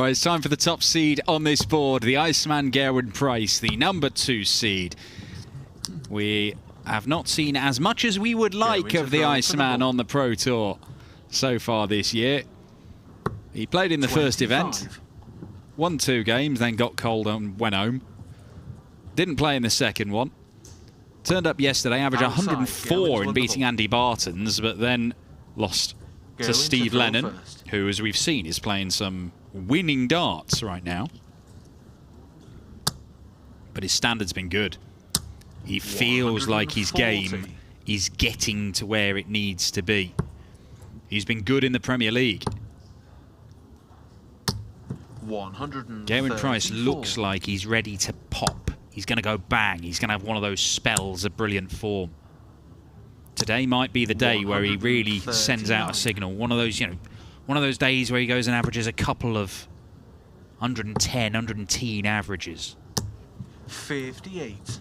Right, it's time for the top seed on this board. The Iceman Gerwyn Price, the number 2 seed. We have not seen as much as we would like of the Iceman on the Pro Tour so far this year. He played in the first event, won 2 games, then got cold and went home. Didn't play in the second one. Turned up yesterday, averaged 104 in beating Andy Barton's, but then lost to Steve Lennon, who, as we've seen, is playing some winning darts right now. But his standard's been good. He feels like his game is getting to where it needs to be. He's been good in the Premier League. Gerwyn Price looks like he's ready to pop. He's going to go bang. He's going to have one of those spells of brilliant form. Today might be the day where he really sends out a signal. One of those, you know, one of those days where he goes and averages a couple of 110, 110 averages. 58.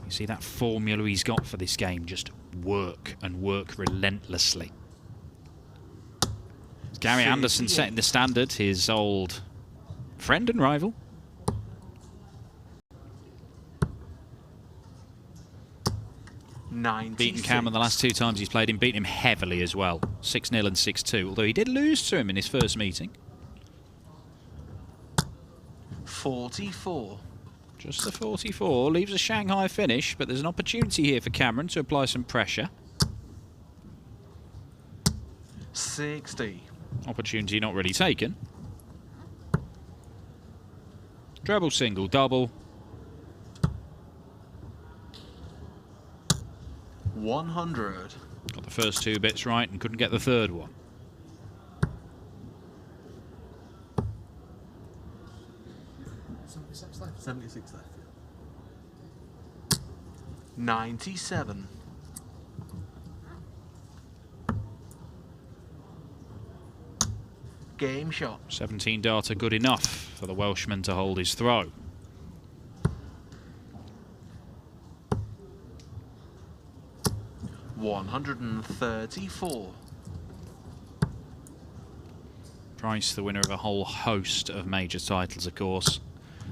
You see that formula he's got for this game, just work and work relentlessly. Gary Anderson setting the standard, his old friend and rival. Beaten Cameron the last 2 times he's played him, beaten him heavily as well. 6-0 and 6-2, although he did lose to him in his first meeting. 44. Just the 44, leaves a Shanghai finish, but there's an opportunity here for Cameron to apply some pressure. 60. Opportunity not really taken. Treble, single, double. 100. Got the first 2 bits right and couldn't get the third one. Left. 76 left. 97. Game shot. 17 darter, good enough for the Welshman to hold his throw. $134. Price, the winner of a whole host of major titles, of course.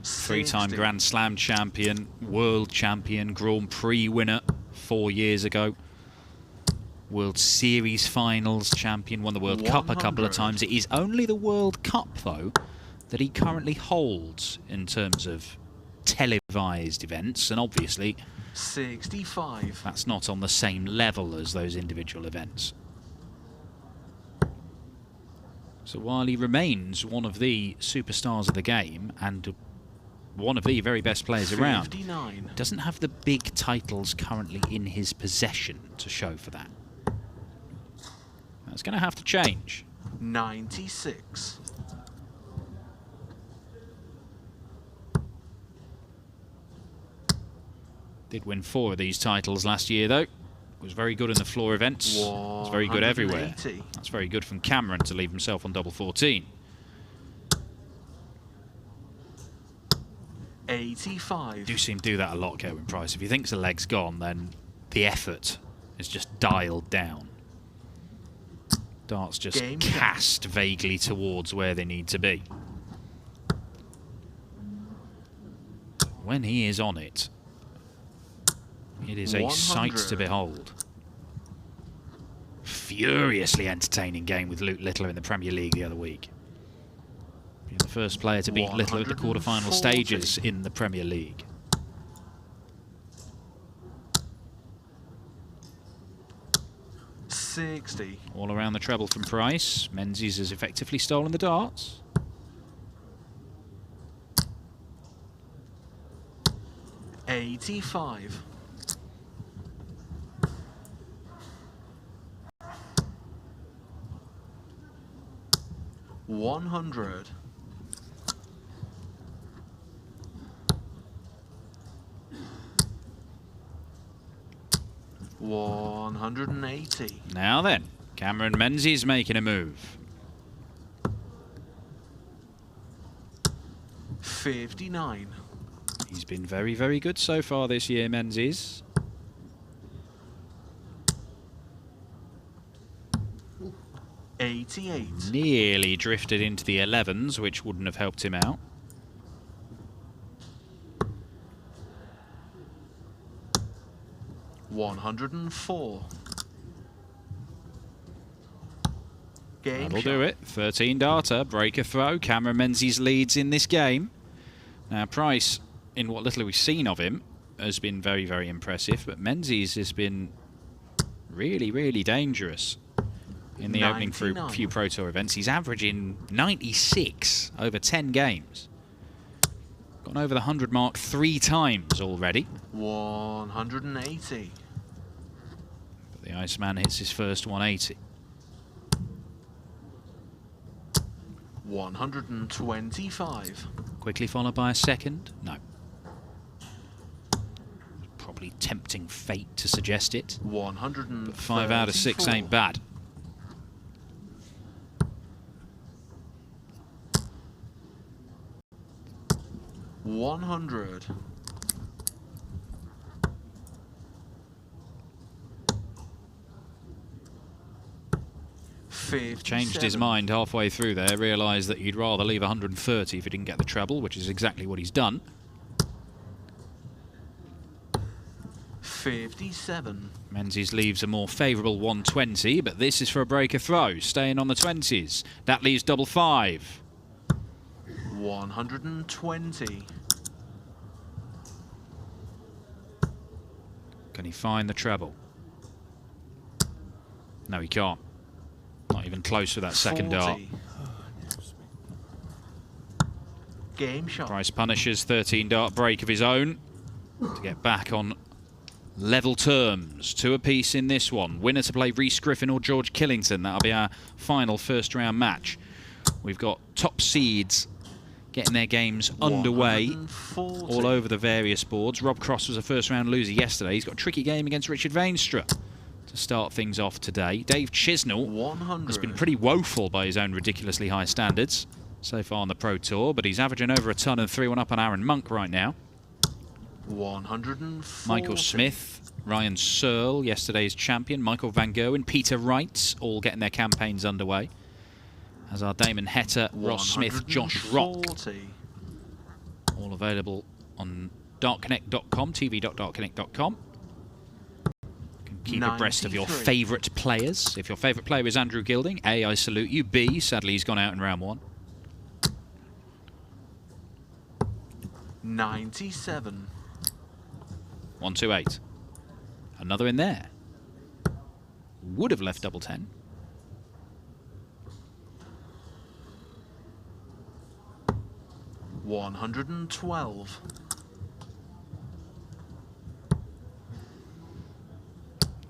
3-time Grand Slam champion, world champion, Grand Prix winner 4 years ago. World Series finals champion, won the World Cup a couple of times. It is only the World Cup, though, that he currently holds in terms of televised events, and obviously 65. That's not on the same level as those individual events. So while he remains one of the superstars of the game and one of the very best players around, doesn't have the big titles currently in his possession to show for that. That's going to have to change. 96. Did win 4 of these titles last year, though. Was very good in the floor events. Was very good everywhere. That's very good from Cameron to leave himself on double 14. 85. Do see him do that a lot, Gerwyn Price. If he thinks the leg's gone, then the effort is just dialed down. Darts just cast vaguely towards where they need to be. When he is on it, it is a sight to behold. Furiously entertaining game with Luke Littler in the Premier League the other week. Being the first player to beat Littler at the quarter-final stages in the Premier League. All around the treble from Price. Menzies has effectively stolen the darts. 85. $100. 180. Now then, Cameron Menzies making a move. 59. He's been very, very good so far this year, Menzies. 88. Nearly drifted into the 11s, which wouldn't have helped him out. $104. Game That'll shot. do it. 13 darter, breaker throw. Cameron Menzies leads in this game. Now Price, in what little we've seen of him, has been very, very impressive, but Menzies has been really, really dangerous in the opening few Pro Tour events. He's averaging 96 over 10 games. Gone over the 100 mark 3 times already. 180. But the Iceman hits his first 180. 125. Quickly followed by a second. No. Probably tempting fate to suggest it. 134. But 5 out of 6 ain't bad. $100. Changed his mind halfway through there, realised that he'd rather leave 130 if he didn't get the treble, which is exactly what he's done. 57. Menzies leaves a more favourable 120, but this is for a breaker throw, staying on the 20s. That leaves double 5. 120. Can he find the treble? No, he can't. Not even close with that second 40. dart. Game shot. Price punishes 13 dart break of his own to get back on level terms. 2 apiece in this one. Winner to play Rhys Griffin or George Killington. That'll be our final first round match. We've got top seeds getting their games underway 140. all over the various boards. Rob Cross was a first round loser yesterday. He's got a tricky game against Richard Veenstra to start things off today. Dave Chisnell 100. has been pretty woeful by his own ridiculously high standards so far on the Pro Tour, but he's averaging over a ton and 3-1 up on Aaron Monk right now. 140. Michael Smith, Ryan Searle, yesterday's champion, Michael Van Gerwen, Peter Wrights, all getting their campaigns underway. As are Damon Hetta, Ross Smith, Josh Rock. 140. All available on dartconnect.com, tv.dartconnect.com. Keep abreast of your 93. favourite players. If your favourite player is Andrew Gilding, A, I salute you. B, sadly he's gone out in round 1. 97. 128. Another in there. Would have left double 10. $112.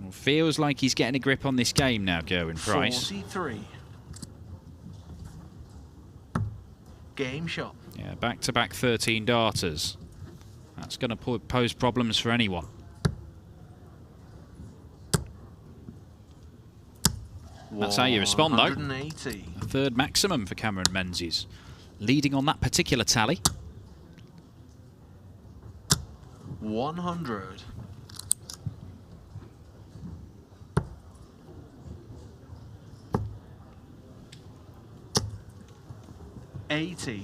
Well, feels like he's getting a grip on this game now, Gerwyn Price. 43. Game shot. Yeah, back-to-back 13 darters. That's going to pose problems for anyone. That's how you respond, though. 180. A third maximum for Cameron Menzies. Leading on that particular tally. 100. $80.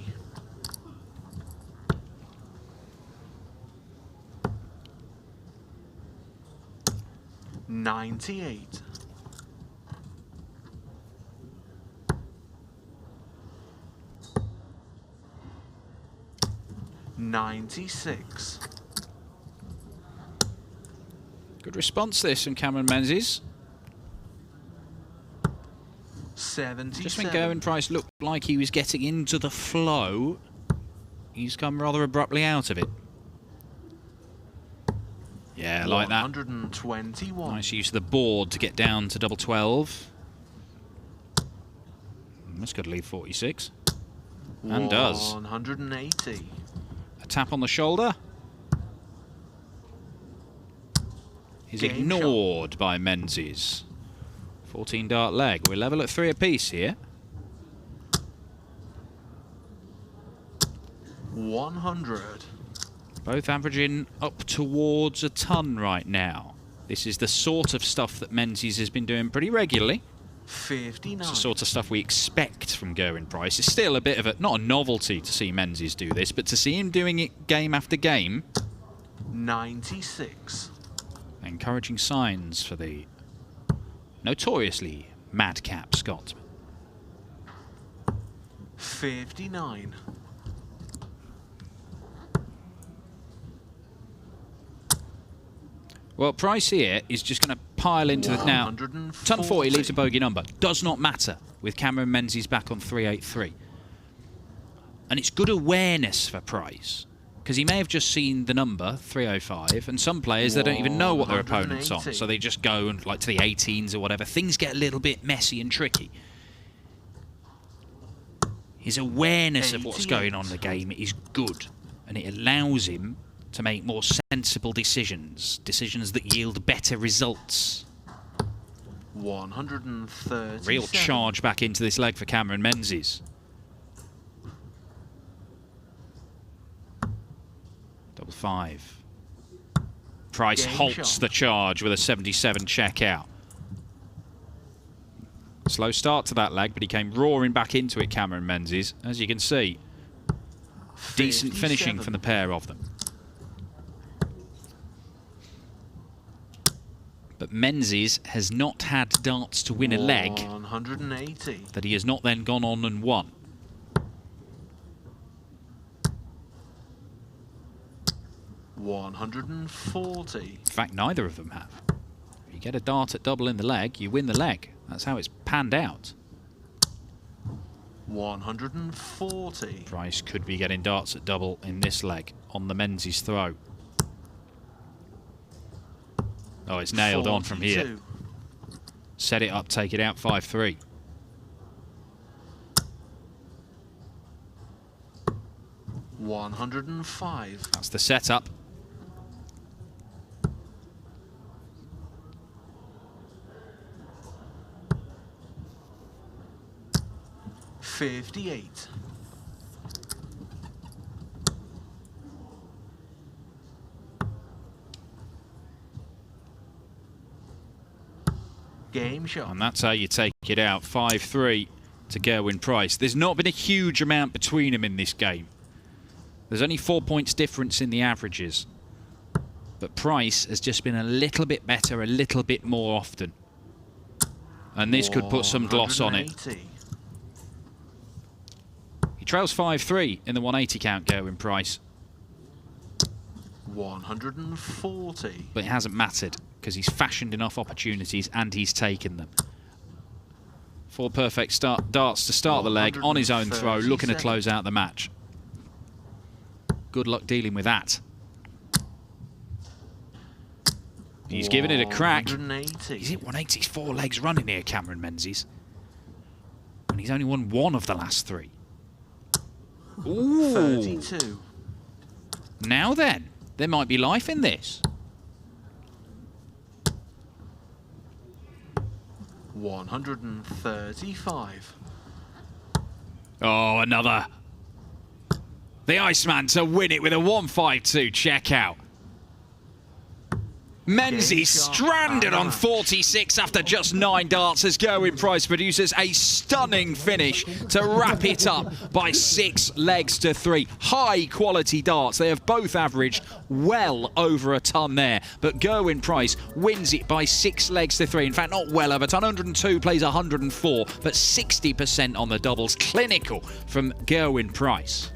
98. 96. Good response this from Cameron Menzies. 77. Just when Gerwyn Price looked like he was getting into the flow, he's come rather abruptly out of it. Yeah, like that. 121. Nice use of the board to get down to double 12. That's got to leave 46. And does. 180. A tap on the shoulder. Is ignored by Menzies. 14 dart leg. We're level at 3 apiece here. 100. Both averaging up towards a ton right now. This is the sort of stuff that Menzies has been doing pretty regularly. 59. It's the sort of stuff we expect from Gerwyn Price. It's still a bit of a, not a novelty to see Menzies do this, but to see him doing it game after game. 96. Encouraging signs for the notoriously madcap Scotsman. 59. Well, Price here is just going to pile into it now. Ton 40 leaves a bogey number. Does not matter with Cameron Menzies back on 383. And it's good awareness for Price, because he may have just seen the number 305, and some players, they don't even know what their opponent's on, so they just go and like to the 18s or whatever. Things get a little bit messy and tricky. His awareness of what's going on in the game is good, and it allows him to make more sensible decisions that yield better results. 130. Real charge back into this leg for Cameron Menzies. Double 5. Price halts the charge with a 77 check out. Slow start to that leg, but he came roaring back into it, Cameron Menzies. As you can see, decent finishing from the pair of them. But Menzies has not had darts to win a leg 180. that he has not then gone on and won. $140. In fact, neither of them have. If you get a dart at double in the leg, you win the leg. That's how it's panned out. 140. Price could be getting darts at double in this leg on the Menzies throw. Oh, it's nailed 42. on from here. Set it up, take it out, 5-3. $105. That's the setup. $58. Game shot. And that's how you take it out. 5-3 to Gerwyn Price. There's not been a huge amount between them in this game. There's only 4 points difference in the averages. But Price has just been a little bit better, a little bit more often. And this could put some gloss on it. He trails 5-3 in the 180 count, Gerwyn Price. 140. But it hasn't mattered, because he's fashioned enough opportunities and he's taken them. 4 perfect darts to start the leg on his own throw, looking to close out the match. Good luck dealing with that. He's given it a crack. He's hit 180. He's 4 legs running here, Cameron Menzies. And he's only won 1 of the last 3. Ooh. 32. Now then, there might be life in this. 135. Oh, another. The Iceman to win it with a 152 checkout. Menzies stranded on 46 after just 9 darts as Gerwyn Price produces a stunning finish to wrap it up by 6 legs to 3. High quality darts. They have both averaged well over a ton there, but Gerwyn Price wins it by 6 legs to 3. In fact, not well over a ton. 102 plays 104, but 60% on the doubles. Clinical from Gerwyn Price.